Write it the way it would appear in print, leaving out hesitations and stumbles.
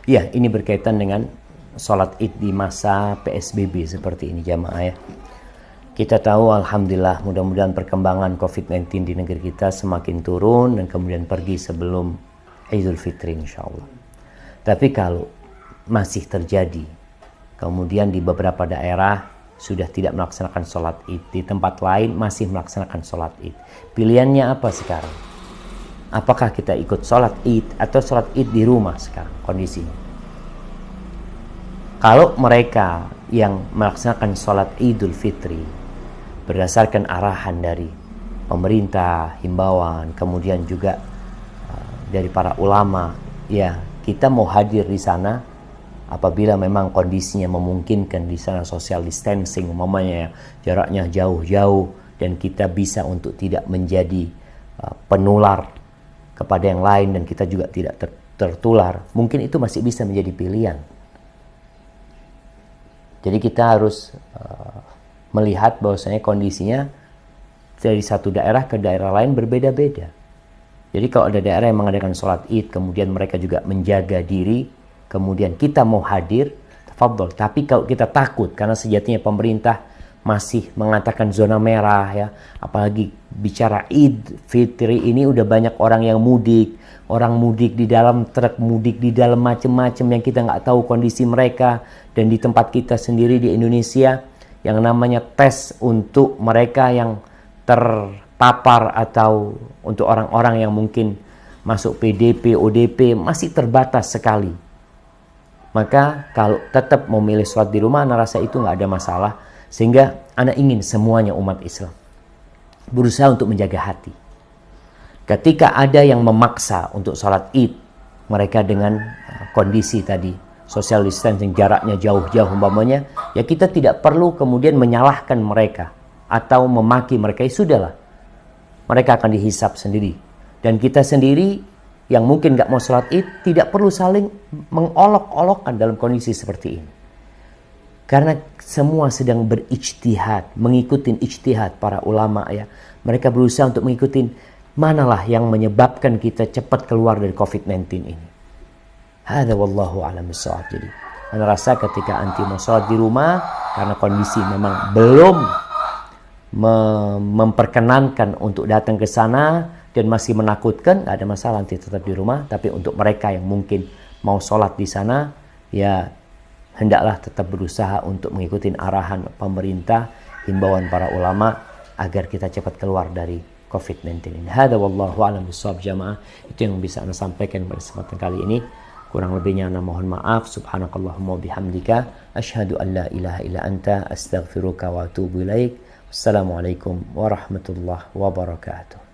Ya, ini berkaitan dengan sholat id di masa PSBB seperti ini jamaah ya. Kita tahu alhamdulillah mudah-mudahan perkembangan COVID-19 di negeri kita semakin turun dan kemudian pergi sebelum Idul Fitri insyaallah. Tapi kalau masih terjadi, kemudian di beberapa daerah sudah tidak melaksanakan sholat id, di tempat lain masih melaksanakan sholat id. Pilihannya apa sekarang? Apakah kita ikut sholat id atau sholat id di rumah sekarang kondisinya? Kalau mereka yang melaksanakan sholat Idul Fitri berdasarkan arahan dari pemerintah, himbauan, kemudian juga dari para ulama, ya kita mau hadir di sana apabila memang kondisinya memungkinkan di sana social distancing, umpamanya jaraknya jauh-jauh dan kita bisa untuk tidak menjadi penular kepada yang lain dan kita juga tidak tertular, mungkin itu masih bisa menjadi pilihan. Jadi kita harus melihat bahwasanya kondisinya dari satu daerah ke daerah lain berbeda-beda. Jadi kalau ada daerah yang mengadakan sholat id, kemudian mereka juga menjaga diri, kemudian kita mau hadir, tafadhol. Tapi kalau kita takut, karena sejatinya pemerintah masih mengatakan zona merah ya, apalagi bicara Id Fitri ini udah banyak orang yang mudik, orang mudik di dalam truk, mudik di dalam macam-macam yang kita nggak tahu kondisi mereka. Dan di tempat kita sendiri di Indonesia yang namanya tes untuk mereka yang terpapar atau untuk orang-orang yang mungkin masuk PDP, ODP masih terbatas sekali. Maka kalau tetap memilih sholat di rumah, Ana rasa itu nggak ada masalah. Sehingga Ana ingin semuanya umat Islam berusaha untuk menjaga hati. Ketika ada yang memaksa untuk sholat id, mereka dengan kondisi tadi, social distancing, jaraknya jauh-jauh umpamanya, ya kita tidak perlu kemudian menyalahkan mereka atau memaki mereka. Ya sudahlah, mereka akan dihisap sendiri. Dan kita sendiri yang mungkin gak mau sholat id, tidak perlu saling mengolok-olokkan dalam kondisi seperti ini. Karena semua sedang berijtihad, mengikuti ijtihad para ulama ya. Mereka berusaha untuk mengikuti manalah yang menyebabkan kita cepat keluar dari COVID-19 ini. Hadza wallahu a'lam bissawab. Jadi, Ana rasa ketika anti mau sholat di rumah karena kondisi memang belum memperkenankan untuk datang ke sana dan masih menakutkan, gak ada masalah anti tetap di rumah. Tapi untuk mereka yang mungkin mau sholat di sana, ya hendaklah tetap berusaha untuk mengikuti arahan pemerintah, himbauan para ulama agar kita cepat keluar dari COVID-19 ini. Hadza wallahu a'lam bissawab jamaah. Itu yang bisa Ana sampaikan pada kesempatan kali ini. Kurang lebihnya Ana mohon maaf. Subhanakallahumma bihamdika asyhadu an la ilaha illa anta astaghfiruka wa atubu ilaik. Wassalamualaikum warahmatullahi wabarakatuh.